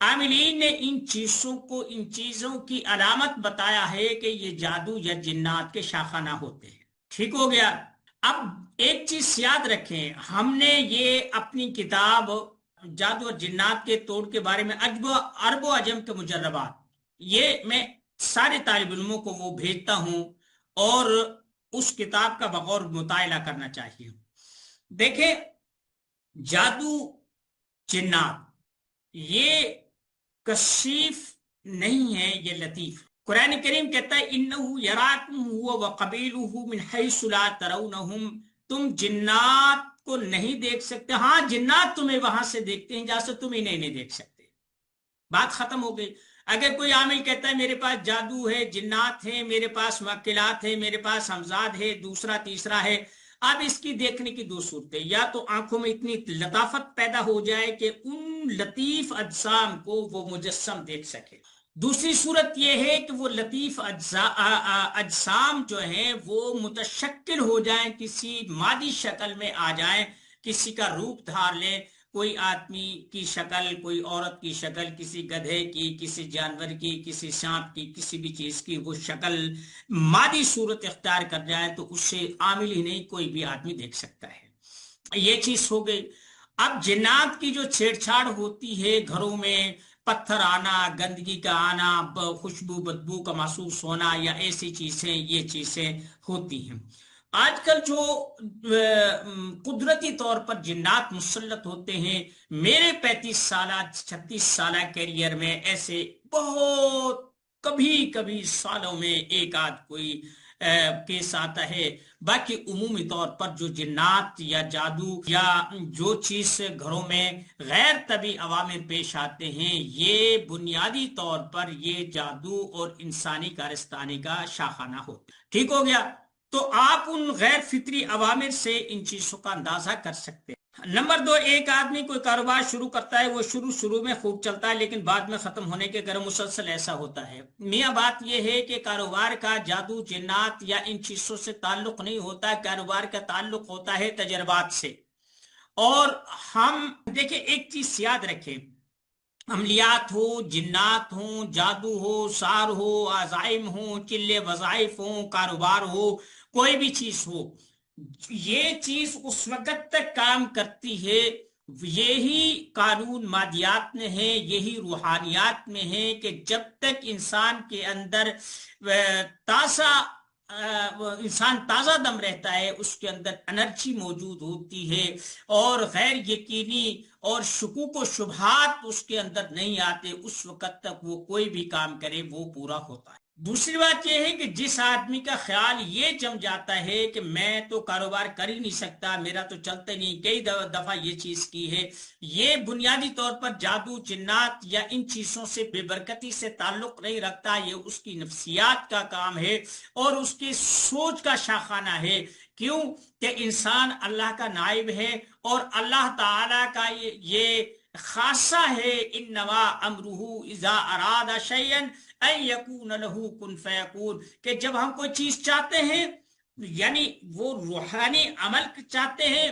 عاملین نے ان چیزوں کو، ان چیزوں کی علامت بتایا ہے کہ یہ جادو یا جنات کے شاخانہ ہوتے ہیں۔ ٹھیک ہو گیا۔ اب ایک چیز یاد رکھیں، ہم نے یہ اپنی کتاب جادو اور جنات کے توڑ کے بارے میں عرب و عجم کے مجربات، یہ میں سارے طالب علموں کو وہ بھیجتا ہوں اور اس کتاب کا بغور مطالعہ کرنا چاہیے۔ دیکھیں، جادو جنات یہ کشف نہیں ہے، یہ لطیف۔ قرآن کریم کہتا ہے انہو یراکم ہوا وقبیلہ من حیث لا ترونہم، تم جنات کو نہیں دیکھ سکتے، ہاں جنات تمہیں وہاں سے دیکھتے ہیں جہاں سے تم انہیں نہیں دیکھ سکتے۔ بات ختم ہو گئی۔ اگر کوئی عامل کہتا ہے میرے پاس جادو ہے، جنات ہیں، میرے پاس موکلات ہے، میرے پاس ہمزاد ہے، دوسرا تیسرا ہے، اب اس کی دیکھنے کی دو صورتیں، یا تو آنکھوں میں اتنی لطافت پیدا ہو جائے کہ ان لطیف اجسام کو وہ مجسم دیکھ سکے، دوسری صورت یہ ہے کہ وہ لطیف اجسام جو ہیں وہ متشکل ہو جائیں، کسی مادی شکل میں آ جائیں، کسی کا روپ دھار لیں، کوئی آدمی کی شکل، کوئی عورت کی شکل، کسی گدھے کی، کسی جانور کی، کسی سانپ کی، کسی بھی چیز کی وہ شکل مادی صورت اختیار کر جائے تو اس سے عامل ہی نہیں کوئی بھی آدمی دیکھ سکتا ہے۔ یہ چیز ہو گئی۔ اب جنات کی جو چھیڑ چھاڑ ہوتی ہے گھروں میں، پتھر آنا، گندگی کا آنا، خوشبو بدبو کا محسوس ہونا یا ایسی چیزیں، یہ چیزیں ہوتی ہیں۔ آج کل جو قدرتی طور پر جنات مسلط ہوتے ہیں، میرے 35 سالہ 36 سالہ کیریئر میں ایسے بہت کبھی کبھی سالوں میں ایک آدھ کوئی کیس آتا ہے، باقی عمومی طور پر جو جنات یا جادو یا جو چیز گھروں میں غیر طبی عوامل پیش آتے ہیں، یہ بنیادی طور پر یہ جادو اور انسانی کارستانی کا شاخانہ ہوتا ہے۔ ٹھیک ہو گیا۔ تو آپ ان غیر فطری عوامل سے ان چیزوں کا اندازہ کر سکتے ہیں۔ نمبر 2، ایک آدمی کوئی کاروبار شروع کرتا ہے، وہ شروع میں خوب چلتا ہے لیکن بعد میں ختم ہونے کے گرم مسلسل ایسا ہوتا ہے۔ میاں بات یہ ہے کہ کاروبار کا جادو جنات یا ان چیزوں سے تعلق نہیں ہوتا، کاروبار کا تعلق ہوتا ہے تجربات سے۔ اور ہم دیکھیں ایک چیز یاد رکھیں، عملیات ہو، جنات ہوں، جادو ہو، سار ہو، عزائم ہوں، چلے وظائف ہوں، کاروبار ہو، کوئی بھی چیز ہو، یہ چیز اس وقت تک کام کرتی ہے، یہی قانون مادیات میں ہے، یہی روحانیات میں ہے کہ جب تک انسان کے اندر انسان تازہ دم رہتا ہے، اس کے اندر انرجی موجود ہوتی ہے اور غیر یقینی اور شکوک و شبہات اس کے اندر نہیں آتے، اس وقت تک وہ کوئی بھی کام کرے وہ پورا ہوتا ہے۔ دوسری بات یہ ہے کہ جس آدمی کا خیال یہ جم جاتا ہے کہ میں تو کاروبار کر ہی نہیں سکتا، میرا تو چلتا نہیں، کئی دفعہ یہ چیز کی ہے، یہ بنیادی طور پر جادو جنات یا ان چیزوں سے بے برکتی سے تعلق نہیں رکھتا، یہ اس کی نفسیات کا کام ہے اور اس کی سوچ کا شاخانہ ہے۔ کیوں کہ انسان اللہ کا نائب ہے اور اللہ تعالی کا یہ خاصہ ہے، انما امرہ اذا اراد شیئا ان یکون لہ کن فیکون، کہ جب ہم کوئی چیز چاہتے ہیں یعنی وہ روحانی عمل چاہتے ہیں،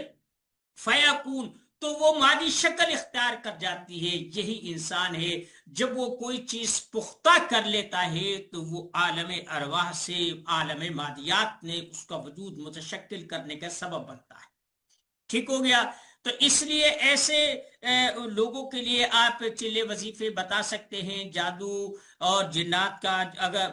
فیکون، تو وہ مادی شکل اختیار کر جاتی ہے۔ یہی انسان ہے، جب وہ کوئی چیز پختہ کر لیتا ہے تو وہ عالم ارواح سے عالم مادیات نے اس کا وجود متشکل کرنے کا سبب بنتا ہے۔ ٹھیک ہو گیا۔ تو اس لیے ایسے لوگوں کے لیے آپ چلے وظیفے بتا سکتے ہیں، جادو اور جنات کا اگر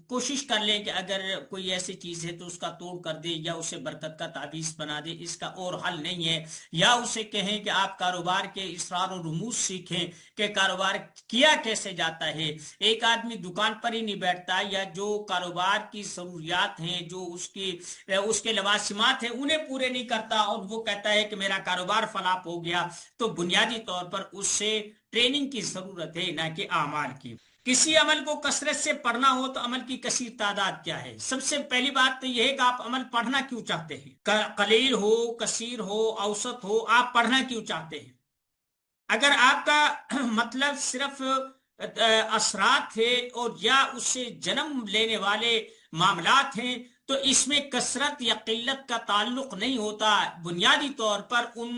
کوشش کر لیں کہ اگر کوئی ایسی چیز ہے تو اس کا توڑ کر دے یا اسے برکت کا تعویذ بنا دے، اس کا اور حل نہیں ہے۔ یا اسے کہیں کہ آپ کاروبار کے اسرار و رموز سیکھیں کہ کاروبار کیا کیسے جاتا ہے۔ ایک آدمی دکان پر ہی نہیں بیٹھتا، یا جو کاروبار کی ضروریات ہیں، جو اس کے لوازمات ہیں انہیں پورے نہیں کرتا اور وہ کہتا ہے کہ میرا کاروبار فلاپ ہو گیا، تو بنیادی طور پر اس سے ٹریننگ کی ضرورت ہے، نہ کہ اعمال کی۔ کسی عمل کو کثرت سے پڑھنا ہو تو عمل کی کثیر تعداد کیا ہے؟ سب سے پہلی بات تو یہ ہے کہ آپ عمل پڑھنا کیوں چاہتے ہیں؟ قلیل ہو، کثیر ہو، اوسط ہو، آپ پڑھنا کیوں چاہتے ہیں؟ اگر آپ کا مطلب صرف اثرات ہے اور یا اس سے جنم لینے والے معاملات ہیں تو اس میں کثرت یا قلت کا تعلق نہیں ہوتا، بنیادی طور پر ان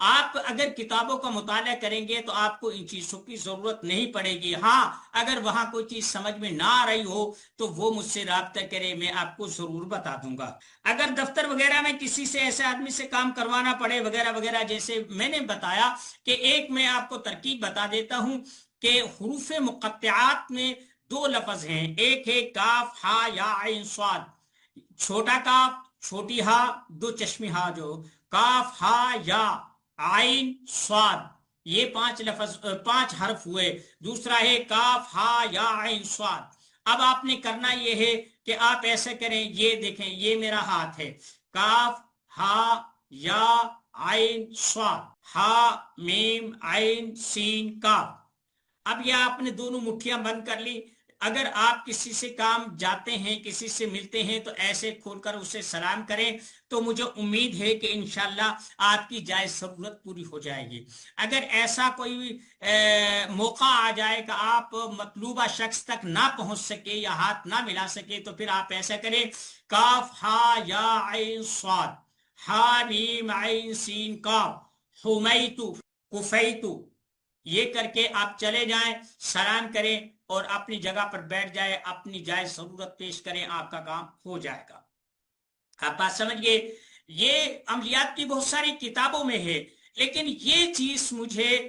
آپ اگر کتابوں کا مطالعہ کریں گے تو آپ کو ان چیزوں کی ضرورت نہیں پڑے گی. ہاں اگر وہاں کوئی چیز سمجھ میں نہ آ رہی ہو تو وہ مجھ سے رابطہ کرے, میں آپ کو ضرور بتا دوں گا. اگر دفتر وغیرہ میں کسی سے ایسے آدمی سے کام کروانا پڑے وغیرہ وغیرہ, جیسے میں نے بتایا کہ ایک میں آپ کو ترکیب بتا دیتا ہوں کہ حروف مقطعات میں دو لفظ ہیں, ایک ہے کاف ہا یا عین صاد. چھوٹا کاف, چھوٹی ہا, دو چشمی ہا, جو کاف ہا یا عین صاد, یہ پانچ لفظ پانچ حرف ہوئے. دوسرا ہے کاف ہا یا عین صاد. اب آپ نے کرنا یہ ہے کہ آپ ایسے کریں, یہ دیکھیں یہ میرا ہاتھ ہے, کاف ہا یا عین صاد, ہا میم عین سین کاف. اب یہ آپ نے دونوں مٹھیاں بند کر لی. اگر آپ کسی سے کام جاتے ہیں, کسی سے ملتے ہیں, تو ایسے کھول کر اسے سلام کریں, تو مجھے امید ہے کہ انشاءاللہ آپ کی جائز ضرورت پوری ہو جائے گی. اگر ایسا کوئی موقع آ جائے کہ آپ مطلوبہ شخص تک نہ پہنچ سکے یا ہاتھ نہ ملا سکے, تو پھر آپ ایسا کریں کاف ہا یا عین صاد, ہا میم عین سین کاف, حمیتو کفیتو, یہ کر کے آپ چلے جائیں, سلام کریں اور اپنی جگہ پر بیٹھ جائیں, اپنی جائز ضرورت پیش کریں, آپ کا کام ہو جائے گا. آپ بات سمجھ گئے. یہ عملیات کی بہت ساری کتابوں میں ہے, لیکن یہ چیز مجھے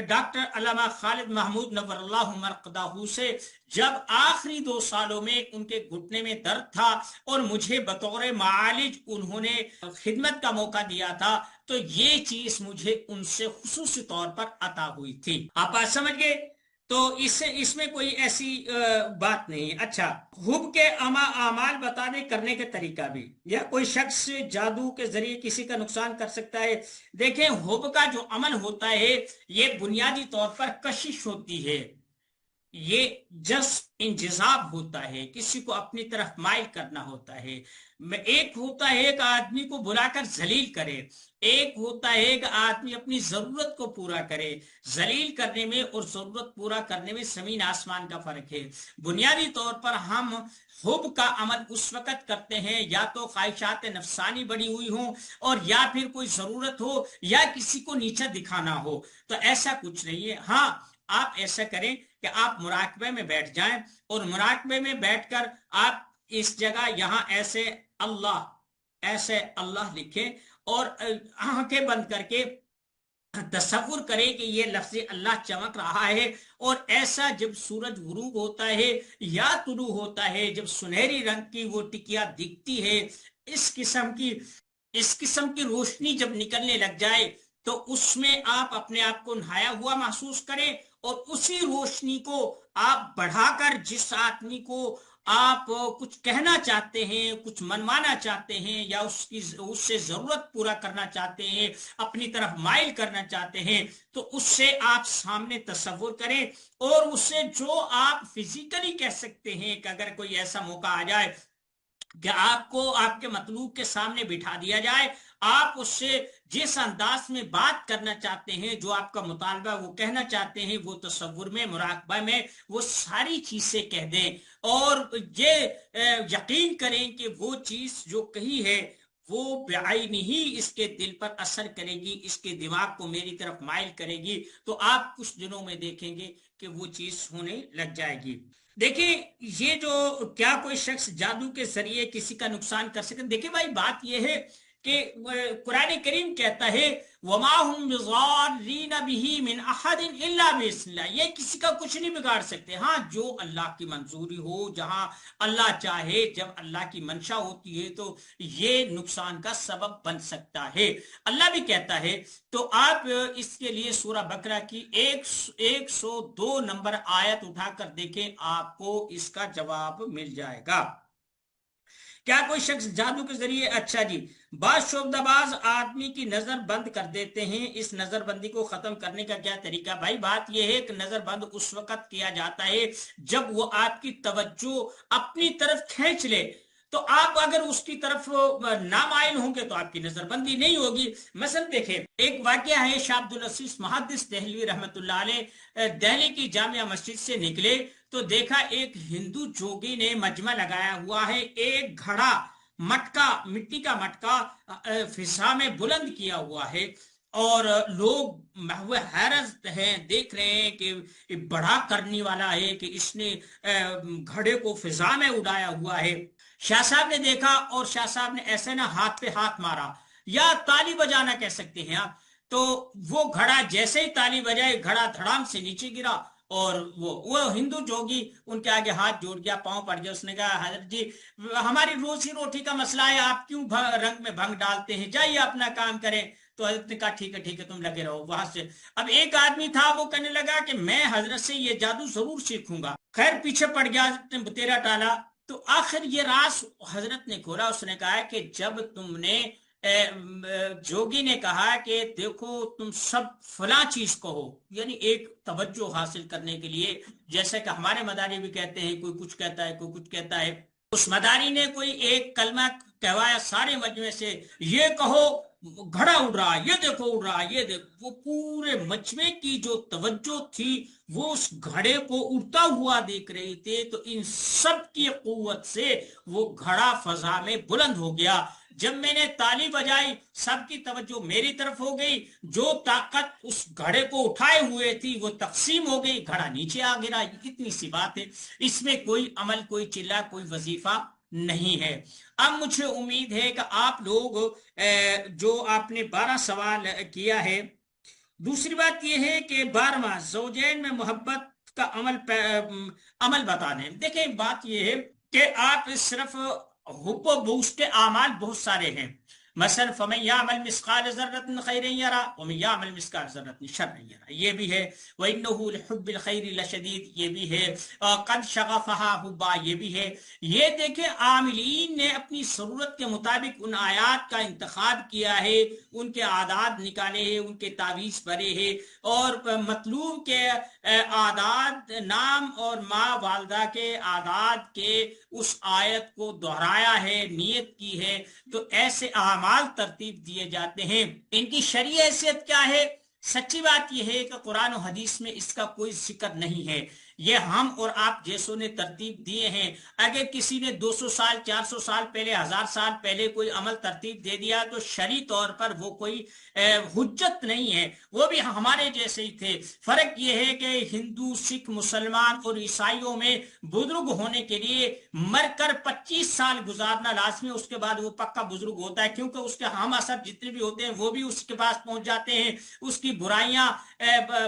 ڈاکٹر علامہ خالد محمود نور اللہ مرقدہ سے جب آخری 2 سالوں میں ان کے گھٹنے میں درد تھا اور مجھے بطور معالج انہوں نے خدمت کا موقع دیا تھا, تو یہ چیز مجھے ان سے خصوصی طور پر عطا ہوئی تھی. آپ بات سمجھ گئے. تو اس میں کوئی ایسی بات نہیں. اچھا, حب کے اعمال بتانے کرنے کے طریقہ بھی, یا کوئی شخص جادو کے ذریعے کسی کا نقصان کر سکتا ہے. دیکھیں حب کا جو عمل ہوتا ہے یہ بنیادی طور پر کشش ہوتی ہے, یہ جذب انجذاب ہوتا ہے, کسی کو اپنی طرف مائل کرنا ہوتا ہے. ایک ہوتا ہے کہ آدمی کو بلا کر ذلیل کرے, ایک ہوتا ہے کہ آدمی اپنی ضرورت کو پورا کرے. ذلیل کرنے میں اور ضرورت پورا کرنے میں زمین آسمان کا فرق ہے. بنیادی طور پر ہم حب کا عمل اس وقت کرتے ہیں یا تو خواہشات نفسانی بڑی ہوئی ہوں اور یا پھر کوئی ضرورت ہو یا کسی کو نیچا دکھانا ہو, تو ایسا کچھ نہیں ہے. ہاں آپ ایسا کریں کہ آپ مراقبے میں بیٹھ جائیں اور مراقبے میں بیٹھ کر آپ اس جگہ یہاں ایسے اللہ لکھیں اور آنکھیں بند کر کے تصور کریں کہ یہ لفظ اللہ چمک رہا ہے, اور ایسا جب سورج غروب ہوتا ہے یا طلوع ہوتا ہے, جب سنہری رنگ کی وہ ٹکیا دکھتی ہے, اس قسم کی روشنی جب نکلنے لگ جائے, تو اس میں آپ اپنے آپ کو نہایا ہوا محسوس کریں اور اسی روشنی کو آپ بڑھا کر جس آدمی کو آپ کچھ کہنا چاہتے ہیں, کچھ منوانا چاہتے ہیں, یا اس سے ضرورت پورا کرنا چاہتے ہیں, اپنی طرف مائل کرنا چاہتے ہیں, تو اس سے آپ سامنے تصور کریں, اور اس سے جو آپ فزیکلی کہہ سکتے ہیں کہ اگر کوئی ایسا موقع آ جائے کہ آپ کو آپ کے مطلوب کے سامنے بٹھا دیا جائے, آپ اس سے جس انداز میں بات کرنا چاہتے ہیں, جو آپ کا مطالبہ وہ کہنا چاہتے ہیں, وہ تصور میں مراقبہ میں وہ ساری چیزیں کہہ دیں, اور یہ یقین کریں کہ وہ چیز جو کہی ہے وہ بعین ہی اس کے دل پر اثر کرے گی, اس کے دماغ کو میری طرف مائل کرے گی, تو آپ کچھ دنوں میں دیکھیں گے کہ وہ چیز ہونے لگ جائے گی. دیکھیں یہ جو کیا کوئی شخص جادو کے ذریعے کسی کا نقصان کر سکے, دیکھیں بھائی بات یہ ہے کہ قرآن کریم کہتا ہے وَمَا هُمْ بِضَارِّينَ بِهِ مِنْ أَحَدٍ إِلَّا بِإِذْنِ اللَّهِ, یہ کسی کا کچھ نہیں بگاڑ سکتے. ہاں جو اللہ کی منظوری ہو, جہاں اللہ چاہے, جب اللہ کی منشا ہوتی ہے تو یہ نقصان کا سبب بن سکتا ہے. اللہ بھی کہتا ہے, تو آپ اس کے لیے سورہ بقرہ کی 102 نمبر آیت اٹھا کر دیکھیں, آپ کو اس کا جواب مل جائے گا. کیا کوئی شخص جادو کے ذریعے, اچھا جی, بعض شعبدہ باز آدمی کی نظر بند کر دیتے ہیں, اس نظر بندی کو ختم کرنے کا کیا طریقہ؟ بھائی بات یہ ہے کہ نظر بند اس وقت کیا جاتا ہے جب وہ آپ کی توجہ اپنی طرف کھینچ لے, تو آپ اگر اس کی طرف نامائل ہوں گے تو آپ کی نظر بندی نہیں ہوگی. مثلا دیکھیں ایک واقعہ ہے, شاہ عبد العزیز محدث دہلوی رحمت اللہ علیہ دہلی کی جامعہ مسجد سے نکلے تو دیکھا ایک ہندو جوگی نے مجمع لگایا ہوا ہے, ایک گھڑا مٹکا, مٹی کا مٹکا فضا میں بلند کیا ہوا ہے, اور لوگ محو حیرت ہیں، دیکھ رہے ہیں کہ بڑا کرنے والا ہے کہ اس نے گھڑے کو فضا میں اڑایا ہوا ہے۔ شاہ صاحب نے دیکھا اور شاہ صاحب نے ایسے نہ ہاتھ پہ ہاتھ مارا، یا تالی بجانا کہہ سکتے ہیں آپ۔ تو وہ گھڑا جیسے ہی تالی بجائے، گھڑا دھڑام سے نیچے گرا، اور وہ ہندو جوگی ان کے آگے ہاتھ جوڑ گیا، پاؤں پڑ گیا۔ اس نے کہا حضرت جی ہماری روزی روٹی کا مسئلہ ہے، آپ کیوں رنگ میں بھنگ ڈالتے ہیں، جائیے اپنا کام کریں۔ تو حضرت نے کہا ٹھیک ہے ٹھیک ہے، تم لگے رہو وہاں سے۔ اب ایک آدمی تھا، وہ کہنے لگا کہ میں حضرت سے یہ جادو ضرور سیکھوں گا، خیر پیچھے پڑ گیا، حضرت نے تیرا ٹالا۔ تو آخر یہ راز حضرت نے کھولا، اس نے کہا کہ جب تم نے جوگی نے کہا کہ دیکھو تم سب فلاں چیز کہو، یعنی ایک توجہ حاصل کرنے کے لیے، جیسے کہ ہمارے مداری بھی کہتے ہیں، کوئی کچھ کہتا ہے کوئی کچھ کہتا ہے، اس مداری نے کوئی ایک کلمہ کہوایا سارے مجمع سے، یہ کہو گھڑا اڑ رہا، یہ دیکھو اڑ رہا، یہ دیکھو۔ وہ پورے مجمع کی جو توجہ تھی وہ اس گھڑے کو اڑتا ہوا دیکھ رہی تھے، تو ان سب کی قوت سے وہ گھڑا فضا میں بلند ہو گیا۔ جب میں نے تالی بجائی، سب کی توجہ میری طرف ہو گئی، جو طاقت اس گھڑے کو اٹھائے ہوئے تھی وہ تقسیم ہو گئی، گھڑا نیچے آ گرا۔ اتنی سی بات ہے، اس میں کوئی عمل، کوئی چلہ، کوئی وظیفہ نہیں ہے۔ اب مجھے امید ہے کہ آپ لوگ جو آپ نے 12 سوال کیا ہے، دوسری بات یہ ہے کہ 12واں زوجین میں محبت کا عمل بتانے۔ دیکھیں بات یہ ہے کہ آپ صرف حب و بغض کے اعمال بہت سارے ہیں، مثلا فمن یعمل مثقال ذرۃ خیرا یرا ومن یعمل مثقال ذرۃ شرا یرا، یہ بھی ہے، وانه لحب الخیر لشدید، یہ بھی ہے، قد شغفها حبا، یہ بھی ہے۔ یہ دیکھیں عاملین نے اپنی ضرورت کے مطابق ان آیات کا انتخاب کیا ہے، ان کے عادات نکالے ہیں، ان کے تعویذ بھرے ہیں، اور مطلوب کے عادات، نام اور ماں والدہ کے عادات کے اس آیت کو دہرایا ہے، نیت کی ہے، تو ایسے اعمال ترتیب دیے جاتے ہیں۔ ان کی شرعی حیثیت کیا ہے؟ سچی بات یہ ہے کہ قرآن و حدیث میں اس کا کوئی ذکر نہیں ہے، یہ ہم اور آپ جیسوں نے ترتیب دیے ہیں۔ اگر کسی نے 200 سال 400 سال پہلے، 1000 سال پہلے کوئی عمل ترتیب دے دیا تو شرعی طور پر وہ کوئی حجت نہیں ہے، وہ بھی ہمارے جیسے ہی تھے۔ فرق یہ ہے کہ ہندو، سکھ، مسلمان اور عیسائیوں میں بزرگ ہونے کے لیے مر کر 25 سال گزارنا لازمی، اس کے بعد وہ پکا بزرگ ہوتا ہے، کیونکہ اس کے ہم اثر جتنے بھی ہوتے ہیں وہ بھی اس کے پاس پہنچ جاتے ہیں، اس کی برائیاں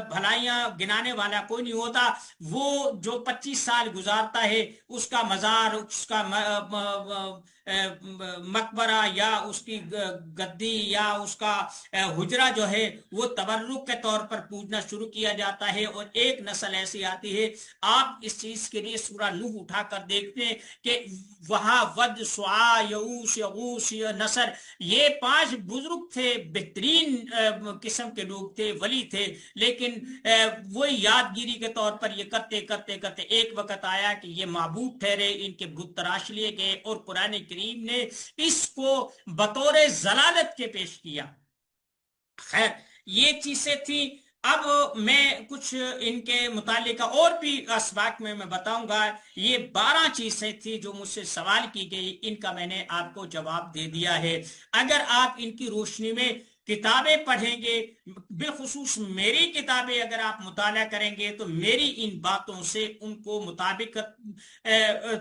بھلائیاں گنانے والا کوئی نہیں ہوتا۔ وہ جو 25 سال گزارتا ہے، اس کا مزار، اس کا مقبرہ یا اس کی گدی یا اس کا حجرہ جو ہے وہ تبرک کے طور پر پوجنا شروع کیا جاتا ہے، اور ایک نسل ایسی آتی ہے، آپ اس چیز کے لیے سورہ نوح اٹھا کر دیکھتے ہیں کہ وہاں ود، سعا، یعوش، یغوث، نصر، یہ 5 بزرگ تھے، بہترین قسم کے لوگ تھے، ولی تھے، لیکن وہی یادگیری کے طور پر یہ کرتے کرتے کرتے ایک وقت آیا کہ یہ معبود ٹھہرے، ان کے بت تراش لیے گئے، اور قرآن کریم نے اس کو بطور ضلالت کے پیش کیا۔ خیر یہ چیزیں تھیں۔ اب میں کچھ ان کے متعلقہ اور بھی اسباق میں بتاؤں گا۔ یہ 12 چیزیں تھیں جو مجھ سے سوال کی گئی، ان کا میں نے آپ کو جواب دے دیا ہے۔ اگر آپ ان کی روشنی میں کتابیں پڑھیں گے، بالخصوص میری کتابیں اگر آپ مطالعہ کریں گے، تو میری ان باتوں سے ان کو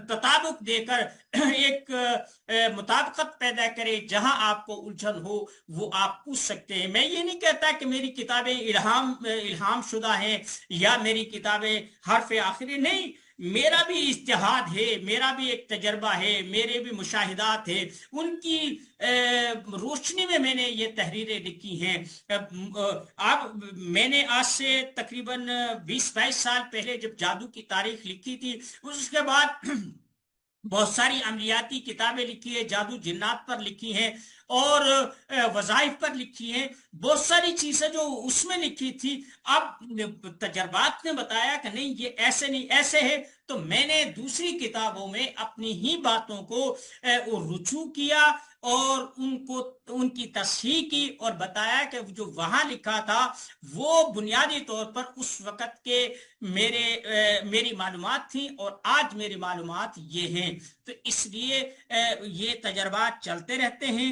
تطابق دے کر ایک مطابقت پیدا کرے، جہاں آپ کو الجھن ہو وہ آپ پوچھ سکتے ہیں۔ میں یہ نہیں کہتا کہ میری کتابیں الہام شدہ ہیں یا میری کتابیں حرف آخری، نہیں، میرا بھی اجتہاد ہے، میرا بھی ایک تجربہ ہے، میرے بھی مشاہدات ہیں، ان کی روشنی میں نے یہ تحریریں لکھی ہیں۔ اب میں نے آج سے تقریباً 20-22 سال پہلے جب جادو کی تاریخ لکھی تھی، اس کے بعد بہت ساری عملیاتی کتابیں لکھی ہیں، جادو جنات پر لکھی ہیں، اور وظائف پر لکھی ہیں، بہت ساری چیزیں جو اس میں لکھی تھی۔ اب تجربات نے بتایا کہ نہیں، یہ ایسے نہیں، ایسے ہے، تو میں نے دوسری کتابوں میں اپنی ہی باتوں کو رجوع کیا اور ان کی تصحیح کی، اور بتایا کہ جو وہاں لکھا تھا وہ بنیادی طور پر اس وقت کے میری معلومات تھیں، اور آج میری معلومات یہ ہیں۔ تو اس لیے یہ تجربات چلتے رہتے ہیں،